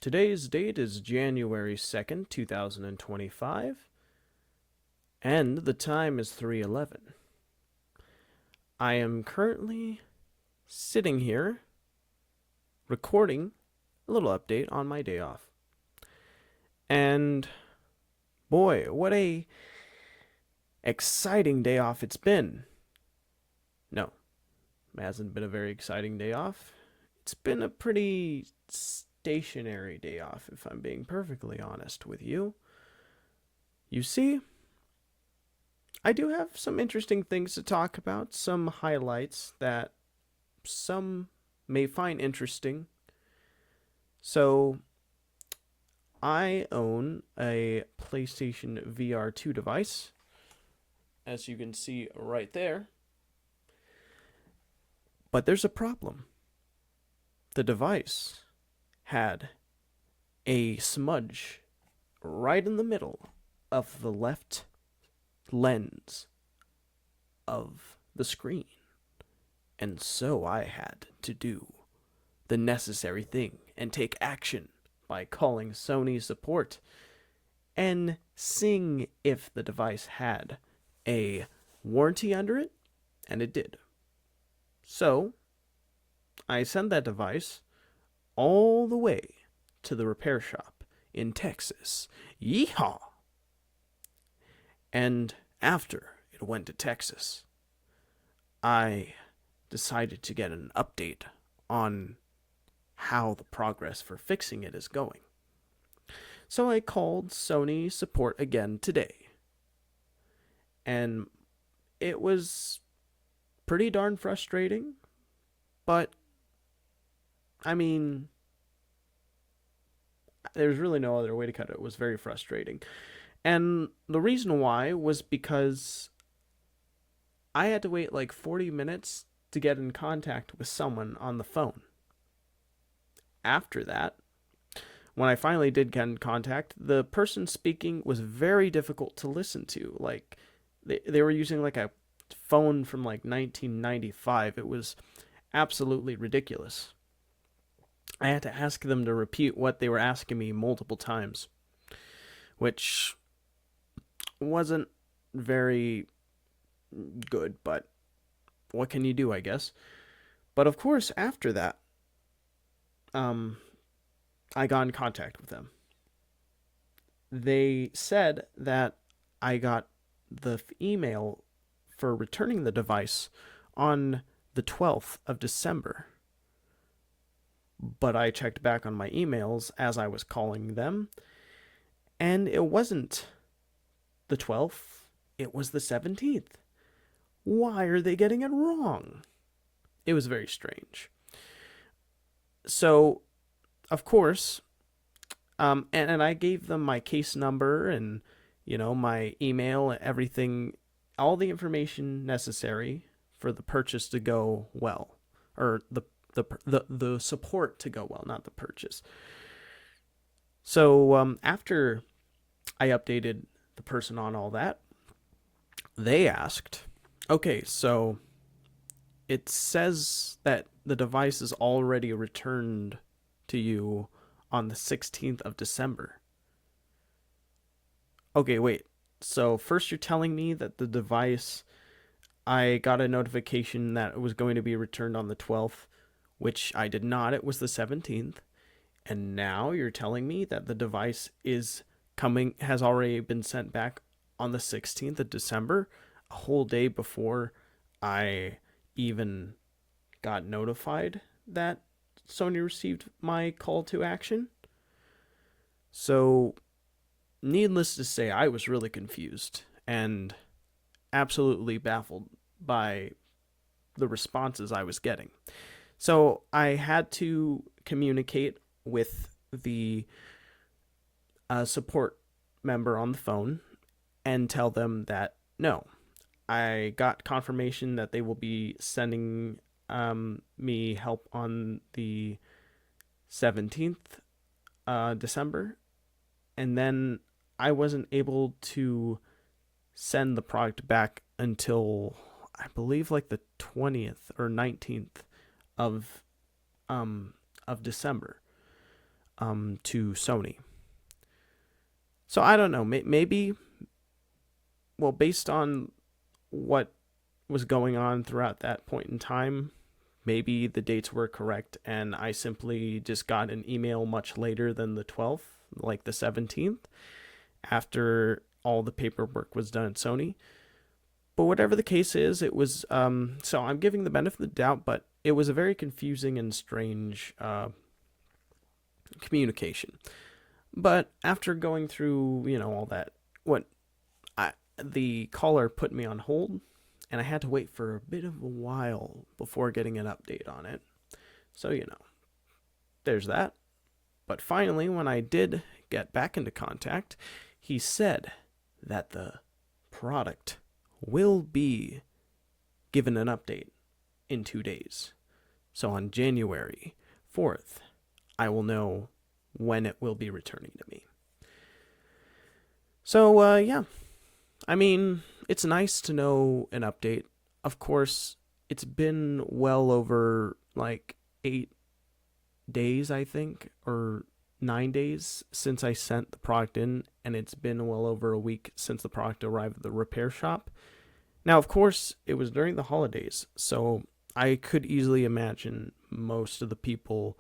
Today's date is January 2nd, 2025, and the time is 3:11. I am currently sitting here recording a little update on my day off. And boy, what a exciting day off it's been. No, it hasn't been a very exciting day off. It's been a pretty stationary day off, if I'm being perfectly honest with you. You see, I do have some interesting things to talk about, some highlights that some may find interesting. So, I own a PlayStation VR 2 device, as you can see right there. But there's a problem. The device had a smudge right in the middle of the left lens of the screen. And so I had to do the necessary thing and take action by calling Sony support and seeing if the device had a warranty under it, and it did. So I sent that device all the way to the repair shop in Texas. Yeehaw! And after it went to Texas, I decided to get an update on how the progress for fixing it is going. So I called Sony support again today. And it was pretty darn frustrating, but I mean, there's really no other way to cut it. It was very frustrating. And the reason why was because I had to wait like 40 minutes to get in contact with someone on the phone. After that, when I finally did get in contact, the person speaking was very difficult to listen to. Like, they were using like a phone from like 1995. It was absolutely ridiculous. I had to ask them to repeat what they were asking me multiple times, which wasn't very good, but what can you do, I guess? But of course, after that, I got in contact with them. They said that I got the email for returning the device on the 12th of December. But I checked back on my emails as I was calling them, and it wasn't the 12th, it was the 17th. Why are they getting it wrong? It was very strange. So, of course, and I gave them my case number and, my email, everything, all the information necessary for the purchase to go well, or the support to go well, not the purchase. So after I updated the person on all that, they asked, okay, so it says that the device is already returned to you on the 16th of December. Okay, wait. So first you're telling me that the device, I got a notification that it was going to be returned on the 12th, which I did not. It was the 17th. And now you're telling me that the device has already been sent back on the 16th of December, a whole day before I even got notified that Sony received my call to action. So, needless to say, I was really confused and absolutely baffled by the responses I was getting. So, I had to communicate with the support member on the phone and tell them that no, I got confirmation that they will be sending me help on the 17th December, and then I wasn't able to send the product back until I believe like the 20th or 19th of December. to Sony. So I don't know. Maybe, well, based on what was going on throughout that point in time, maybe the dates were correct, and I simply just got an email much later than the 12th, like the 17th, after all the paperwork was done at Sony. But whatever the case is, it was, so I'm giving the benefit of the doubt, but it was a very confusing and strange communication. But after going through, all that, the caller put me on hold, and I had to wait for a bit of a while before getting an update on it. So, there's that. But finally, when I did get back into contact, he said that the product will be given an update in 2 days. So on January 4th, I will know when it will be returning to me. So, yeah. I mean, it's nice to know an update. Of course, it's been well over 8 days, I think, or 9 days since I sent the product in, and it's been well over a week since the product arrived at the repair shop. Now, of course, it was during the holidays, so I could easily imagine most of the people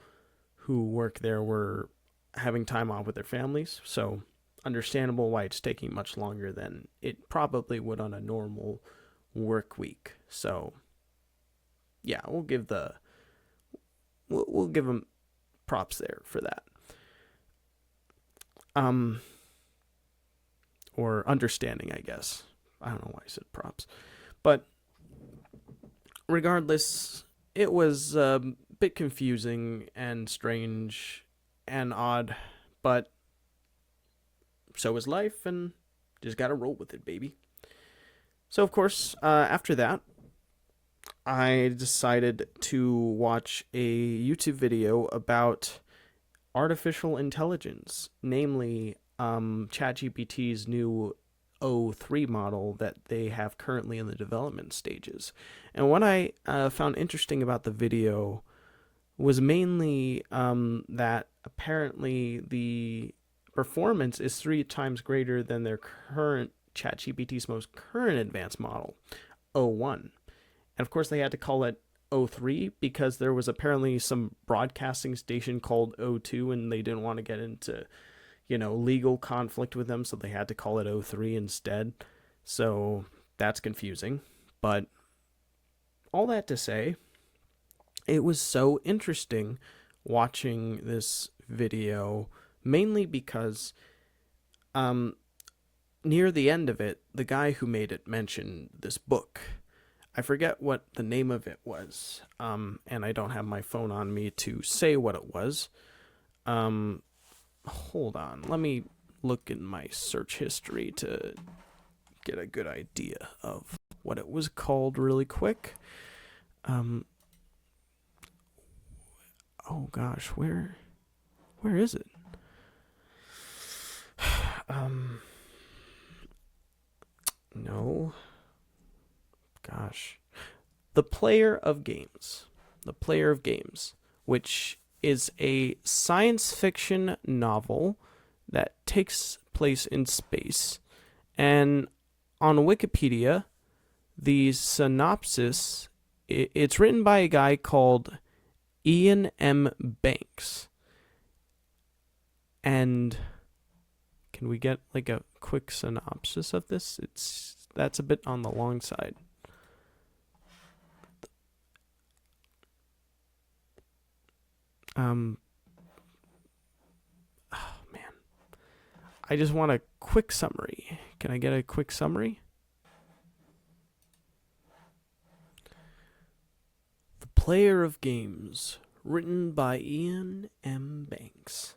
who work there were having time off with their families, so understandable why it's taking much longer than it probably would on a normal work week. So, yeah, we'll give them props there for that. Or understanding, I guess. I don't know why I said props. But regardless, it was a bit confusing and strange and odd, but so is life, and just gotta roll with it, baby. So, of course, after that, I decided to watch a YouTube video about artificial intelligence, namely ChatGPT's new O3 model that they have currently in the development stages. And what I found interesting about the video was mainly that apparently the performance is 3 times greater than their current ChatGPT's most current advanced model, O1. And of course, they had to call it O3 because there was apparently some broadcasting station called O2, and they didn't want to get into, legal conflict with them, so they had to call it O3 instead. So that's confusing. But all that to say, it was so interesting watching this video, mainly because near the end of it, the guy who made it mentioned this book. I forget what the name of it was, and I don't have my phone on me to say what it was. Hold on, let me look in my search history to get a good idea of what it was called really quick. Oh gosh, where is it? No. Gosh. The Player of Games. The Player of Games, which is a science fiction novel that takes place in space. And on Wikipedia, the synopsis, it's written by a guy called Ian M. Banks. And can we get a quick synopsis of this? That's a bit on the long side. Oh man, I just want a quick summary. Can I get a quick summary? The Player of Games, written by Ian M. Banks.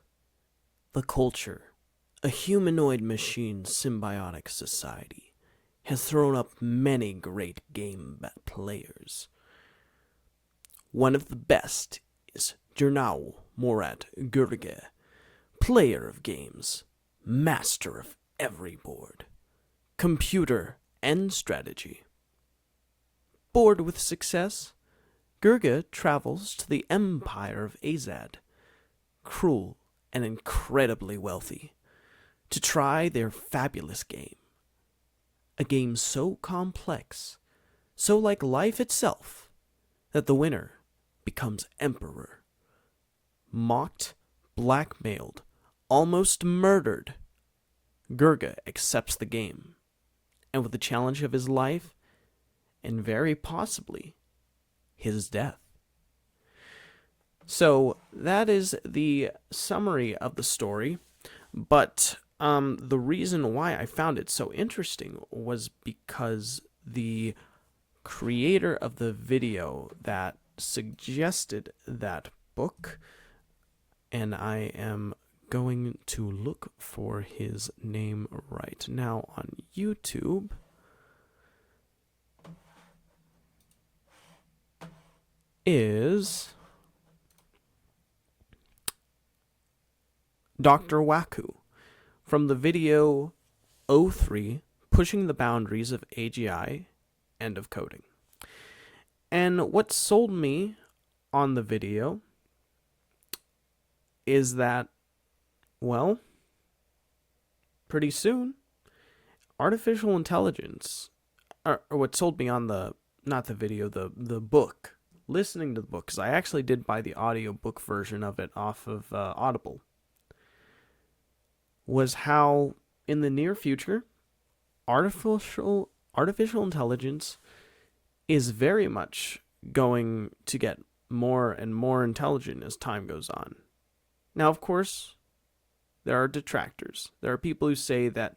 The culture, a humanoid machine symbiotic society, has thrown up many great game players. One of the best is Jernau Morat Gurge, player of games, master of every board, computer and strategy. Bored with success, Gurge travels to the empire of Azad, cruel and incredibly wealthy to try their fabulous game. A game so complex, so like life itself, that the winner becomes emperor. Mocked, blackmailed, almost murdered, Gurga accepts the game, and with the challenge of his life, and very possibly his death. So that is the summary of the story, but the reason why I found it so interesting was because the creator of the video that suggested that book, and I am going to look for his name right now on YouTube. Is Dr. Waku from the video O3, Pushing the Boundaries of AGI and of Coding. And what sold me on the video is that, well, pretty soon, artificial intelligence, or what sold me on the, not the video, the book, listening to the book, because I actually did buy the audiobook version of it off of Audible, was how in the near future, artificial intelligence is very much going to get more and more intelligent as time goes on. Now, of course, there are detractors. There are people who say that,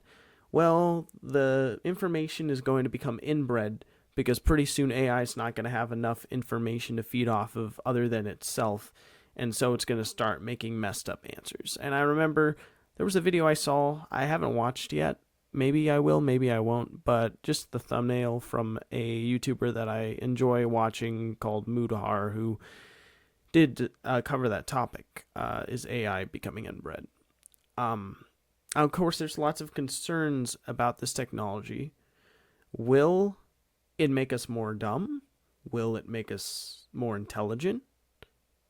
well, the information is going to become inbred because pretty soon AI is not going to have enough information to feed off of other than itself, and so it's going to start making messed up answers. And I remember there was a video I saw, I haven't watched yet, maybe I will, maybe I won't, but just the thumbnail from a YouTuber that I enjoy watching called Mudahar, who did cover that topic, is AI becoming inbred. Of course, there's lots of concerns about this technology. Will it make us more dumb? Will it make us more intelligent?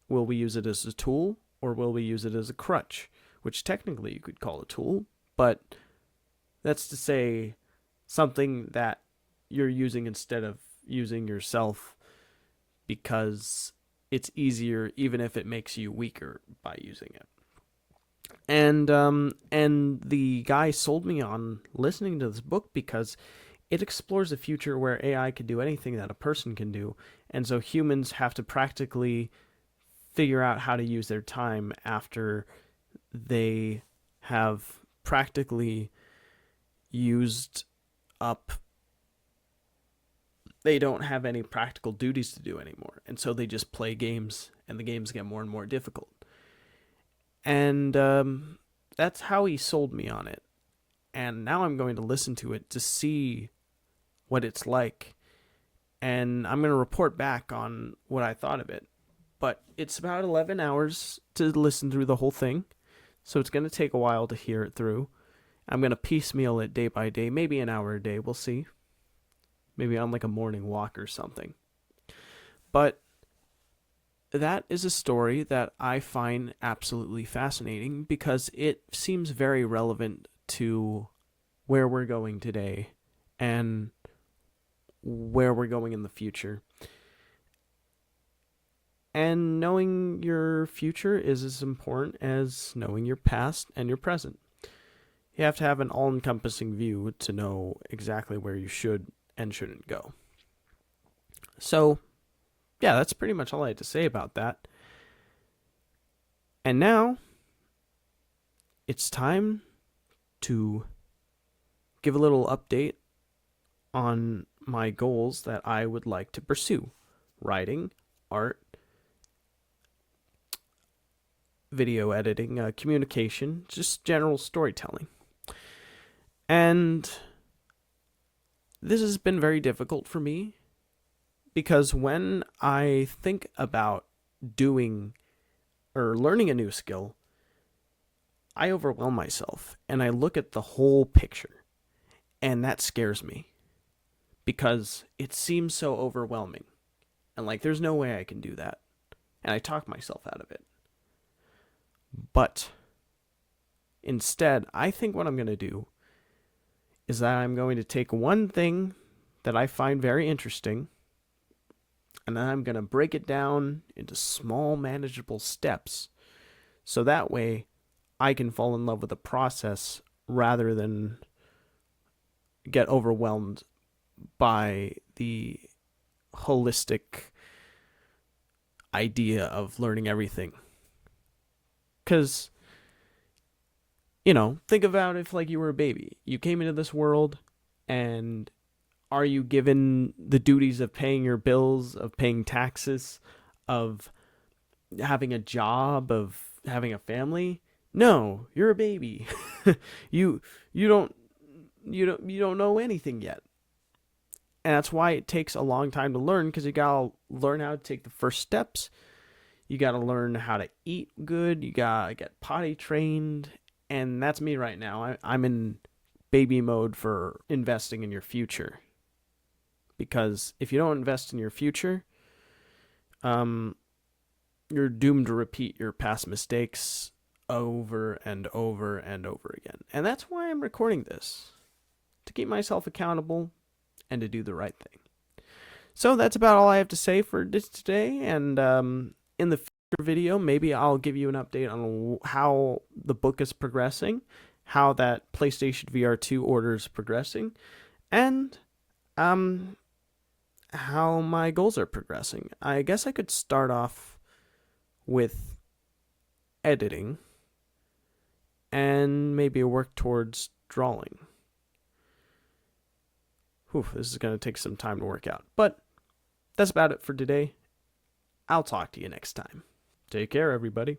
Will we use it as a tool, or will we use it as a crutch? Which technically you could call a tool, but that's to say something that you're using instead of using yourself because it's easier even if it makes you weaker by using it. And the guy sold me on listening to this book because it explores a future where AI can do anything that a person can do, and so humans have to practically figure out how to use their time after they have practically used up, they don't have any practical duties to do anymore, and so they just play games, and the games get more and more difficult. And that's how he sold me on it, and now I'm going to listen to it to see what it's like, and I'm going to report back on what I thought of it. But it's about 11 hours to listen through the whole thing, so it's going to take a while to hear it through. I'm going to piecemeal it day by day, maybe an hour a day, we'll see. Maybe on like a morning walk or something. But that is a story that I find absolutely fascinating because it seems very relevant to where we're going today and where we're going in the future. And knowing your future is as important as knowing your past and your present. You have to have an all-encompassing view to know exactly where you should and shouldn't go. So, yeah, that's pretty much all I had to say about that. And now, it's time to give a little update on my goals that I would like to pursue. Writing, art, video editing, communication, just general storytelling. And this has been very difficult for me because when I think about doing or learning a new skill, I overwhelm myself and I look at the whole picture, and that scares me because it seems so overwhelming and like there's no way I can do that, and I talk myself out of it. But Instead, I think what I'm going to do is that I'm going to take one thing that I find very interesting, and then I'm going to break it down into small, manageable steps. So that way I can fall in love with the process rather than get overwhelmed by the holistic idea of learning everything. Because, think about if like you were a baby. You came into this world, and are you given the duties of paying your bills, of paying taxes, of having a job, of having a family? No, you're a baby. you you don't you don't know anything yet. And that's why it takes a long time to learn, because you gotta learn how to take the first steps. You gotta learn how to eat good. You gotta get potty trained. And that's me right now. I'm in baby mode for investing in your future. Because if you don't invest in your future, you're doomed to repeat your past mistakes over and over and over again. And that's why I'm recording this, to keep myself accountable and to do the right thing. So that's about all I have to say for this today. And in the future video, maybe I'll give you an update on how the book is progressing, how that PlayStation VR 2 order is progressing, and how my goals are progressing. I guess I could start off with editing and maybe work towards drawing. Whew, this is going to take some time to work out. But that's about it for today. I'll talk to you next time. Take care, everybody.